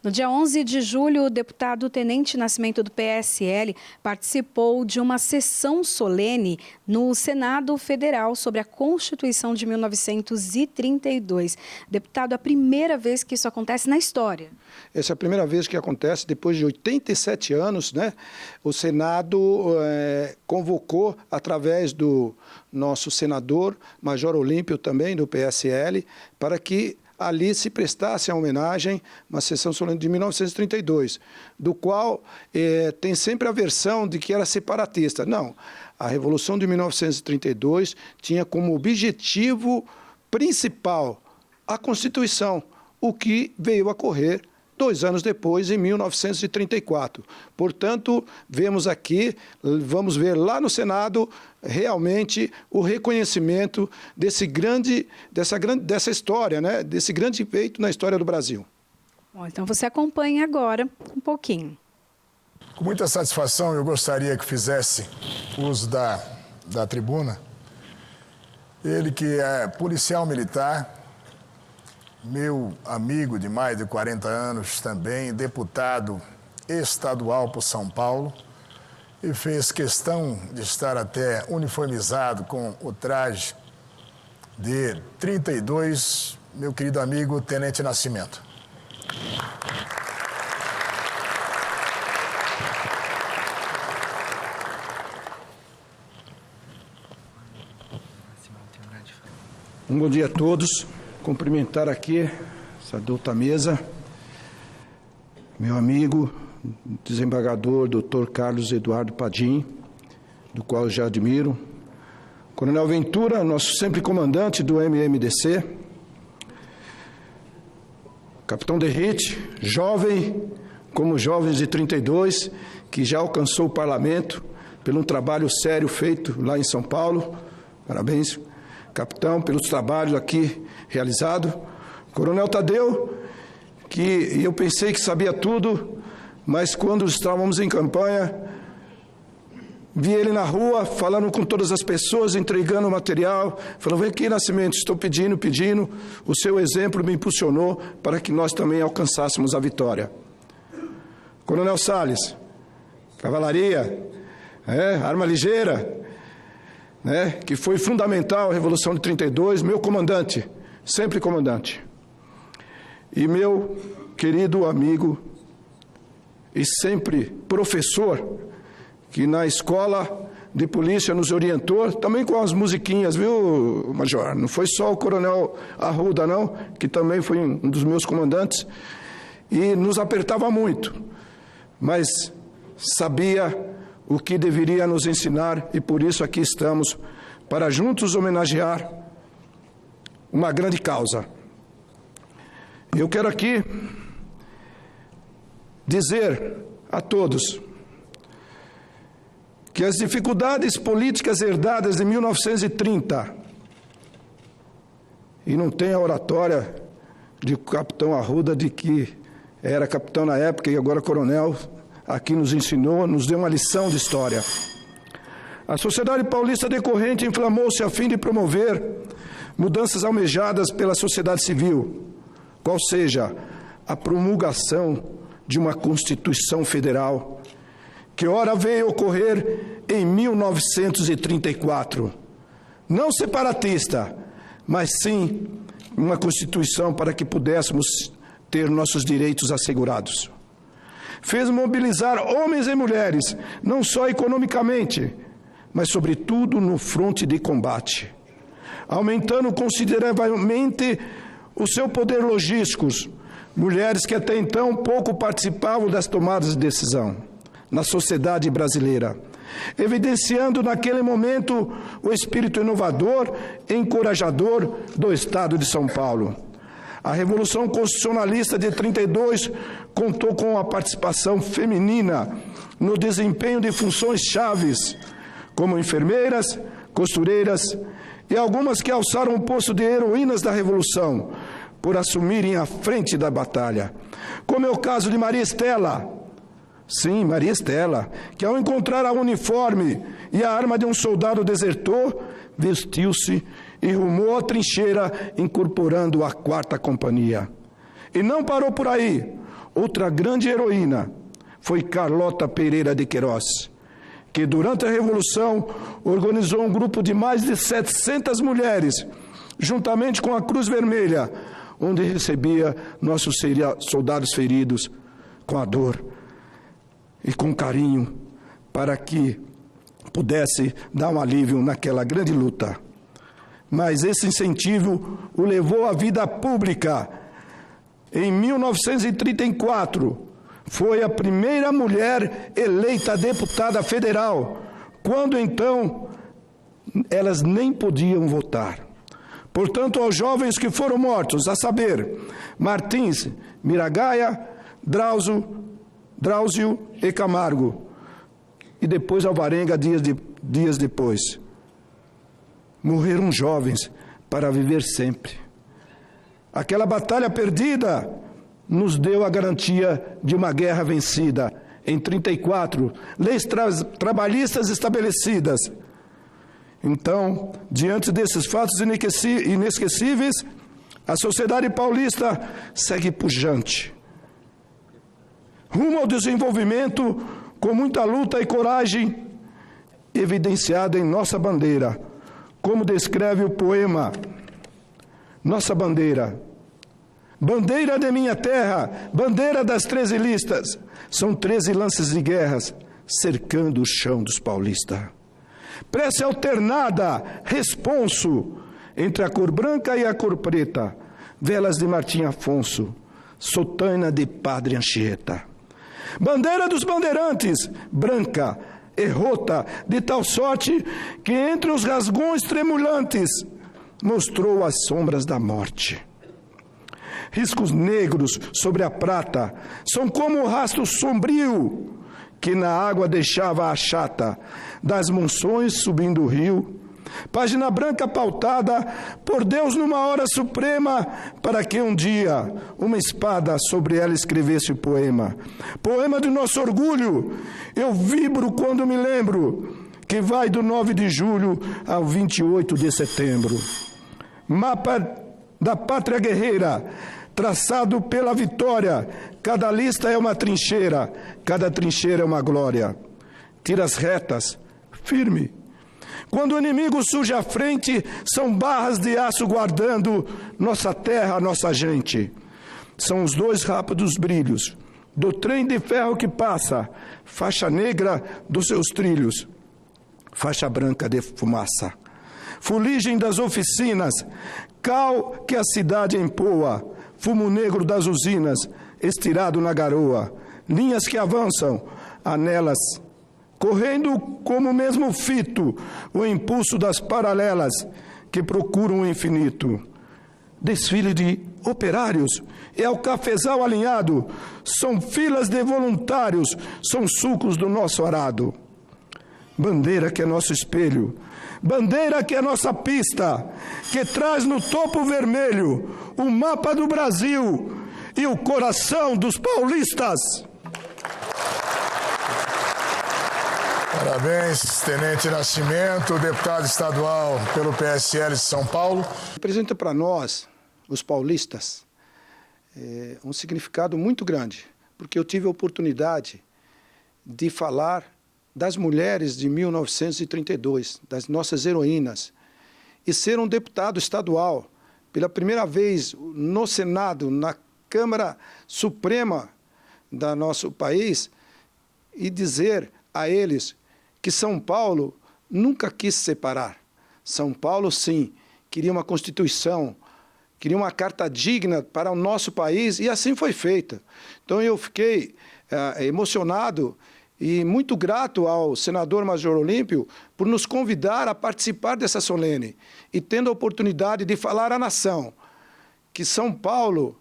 No dia 11 de julho, o deputado Tenente Nascimento do PSL participou de uma sessão solene no Senado Federal sobre a Constituição de 1932. Deputado, a primeira vez que isso acontece na história. Essa é a primeira vez que acontece, depois de 87 anos, né? O Senado convocou, através do nosso senador, Major Olímpio também, do PSL, para que ali se prestasse a homenagem, uma sessão solene de 1932, do qual tem sempre a versão de que era separatista. Não, a Revolução de 1932 tinha como objetivo principal a Constituição, o que veio a ocorrer 2 anos depois, em 1934. Portanto, vemos aqui, vamos ver lá no Senado, realmente o reconhecimento dessa história, né? Desse grande feito na história do Brasil. Bom, então você acompanha agora um pouquinho. Com muita satisfação, eu gostaria que fizesse uso da tribuna. Ele que é policial militar, meu amigo de mais de 40 anos também, deputado estadual por São Paulo, e fez questão de estar até uniformizado com o traje de 32, meu querido amigo Tenente Nascimento. Um bom dia a todos. Cumprimentar aqui essa adulta mesa, meu amigo, desembargador Dr. Carlos Eduardo Padim, do qual eu já admiro, Coronel Ventura, nosso sempre comandante do MMDC, Capitão Derrite, jovem, como jovens de 32, que já alcançou o parlamento pelo trabalho sério feito lá em São Paulo. Parabéns, capitão, pelos trabalhos aqui realizados. Coronel Tadeu, que eu pensei que sabia tudo, mas quando estávamos em campanha, vi ele na rua, falando com todas as pessoas, entregando o material, falando: vem aqui, Nascimento, estou pedindo, o seu exemplo me impulsionou para que nós também alcançássemos a vitória. Coronel Salles, cavalaria, arma ligeira, que foi fundamental à Revolução de 32, meu comandante, sempre comandante. E meu querido amigo e sempre professor, que na escola de polícia nos orientou, também com as musiquinhas, viu, Major? Não foi só o Coronel Arruda, não, que também foi um dos meus comandantes, e nos apertava muito, mas sabia o que deveria nos ensinar, e por isso aqui estamos, para juntos homenagear uma grande causa. Eu quero aqui dizer a todos que as dificuldades políticas herdadas de 1930, e não tem a oratória de capitão Arruda, de que era capitão na época e agora coronel, aqui nos ensinou, nos deu uma lição de história. A sociedade paulista decorrente inflamou-se a fim de promover mudanças almejadas pela sociedade civil, qual seja a promulgação de uma Constituição Federal, que ora veio ocorrer em 1934. Não separatista, mas sim uma Constituição para que pudéssemos ter nossos direitos assegurados. Fez mobilizar homens e mulheres, não só economicamente, mas sobretudo no fronte de combate, aumentando consideravelmente o seu poder logístico, mulheres que até então pouco participavam das tomadas de decisão na sociedade brasileira, evidenciando naquele momento o espírito inovador e encorajador do Estado de São Paulo. A Revolução Constitucionalista de 32 contou com a participação feminina no desempenho de funções chaves, como enfermeiras, costureiras e algumas que alçaram o posto de heroínas da Revolução por assumirem a frente da batalha, como é o caso de Maria Estela. Sim, Maria Estela, que ao encontrar a uniforme e a arma de um soldado desertor, vestiu-se e rumou à trincheira, incorporando a 4ª Companhia. E não parou por aí. Outra grande heroína foi Carlota Pereira de Queiroz, que durante a Revolução organizou um grupo de mais de 700 mulheres, juntamente com a Cruz Vermelha, onde recebia nossos soldados feridos com a dor e com carinho, para que pudesse dar um alívio naquela grande luta. Mas esse incentivo o levou à vida pública. Em 1934, foi a primeira mulher eleita deputada federal, quando então elas nem podiam votar. Portanto, aos jovens que foram mortos, a saber, Martins, Miragaia, Drauzio e Camargo, e depois Alvarenga dias depois. Morreram jovens para viver sempre. Aquela batalha perdida nos deu a garantia de uma guerra vencida. Em 1934, leis trabalhistas estabelecidas. Então, diante desses fatos inesquecíveis, a sociedade paulista segue pujante, rumo ao desenvolvimento, com muita luta e coragem, evidenciada em nossa bandeira, como descreve o poema Nossa Bandeira. Bandeira de minha terra, bandeira das 13 listas, são 13 lances de guerras cercando o chão dos paulistas. Prece alternada, responso, entre a cor branca e a cor preta, velas de Martim Afonso, sotana de Padre Anchieta. Bandeira dos bandeirantes, branca e rota, de tal sorte que entre os rasgões tremulantes mostrou as sombras da morte. Riscos negros sobre a prata são como o rastro sombrio que na água deixava a chata das monções subindo o rio. Página branca pautada por Deus numa hora suprema, para que um dia uma espada sobre ela escrevesse o poema. Poema de nosso orgulho, eu vibro quando me lembro, que vai do 9 de julho ao 28 de setembro. Mapa da pátria guerreira, traçado pela vitória, cada lista é uma trincheira, cada trincheira é uma glória. Tiras retas, firme. Quando o inimigo surge à frente, são barras de aço guardando nossa terra, nossa gente. São os dois rápidos brilhos do trem de ferro que passa, faixa negra dos seus trilhos, faixa branca de fumaça. Fuligem das oficinas, cal que a cidade empoa, fumo negro das usinas, estirado na garoa, linhas que avançam, anelas, correndo como mesmo fito, o impulso das paralelas que procuram o infinito. Desfile de operários é o cafezal alinhado, são filas de voluntários, são sucos do nosso arado. Bandeira que é nosso espelho, bandeira que é nossa pista, que traz no topo vermelho o mapa do Brasil e o coração dos paulistas. Parabéns, Tenente Nascimento, deputado estadual pelo PSL de São Paulo. Representa para nós, os paulistas, um significado muito grande, porque eu tive a oportunidade de falar das mulheres de 1932, das nossas heroínas, e ser um deputado estadual, pela primeira vez no Senado, na Câmara Suprema do nosso país, e dizer a eles que São Paulo nunca quis separar. São Paulo, sim, queria uma Constituição, queria uma carta digna para o nosso país, e assim foi feita. Então eu fiquei emocionado e muito grato ao senador Major Olímpio por nos convidar a participar dessa solene e tendo a oportunidade de falar à nação que São Paulo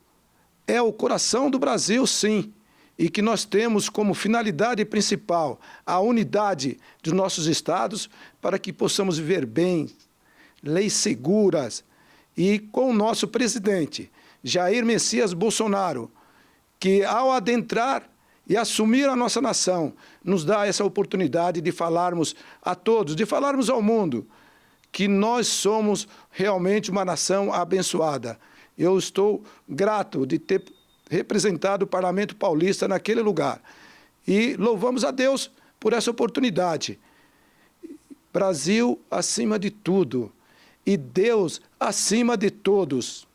é o coração do Brasil, sim, e que nós temos como finalidade principal a unidade dos nossos estados para que possamos viver bem, leis seguras, e com o nosso presidente, Jair Messias Bolsonaro, que ao adentrar e assumir a nossa nação, nos dá essa oportunidade de falarmos a todos, de falarmos ao mundo, que nós somos realmente uma nação abençoada. Eu estou grato de ter representado o Parlamento Paulista naquele lugar. E louvamos a Deus por essa oportunidade. Brasil acima de tudo e Deus acima de todos.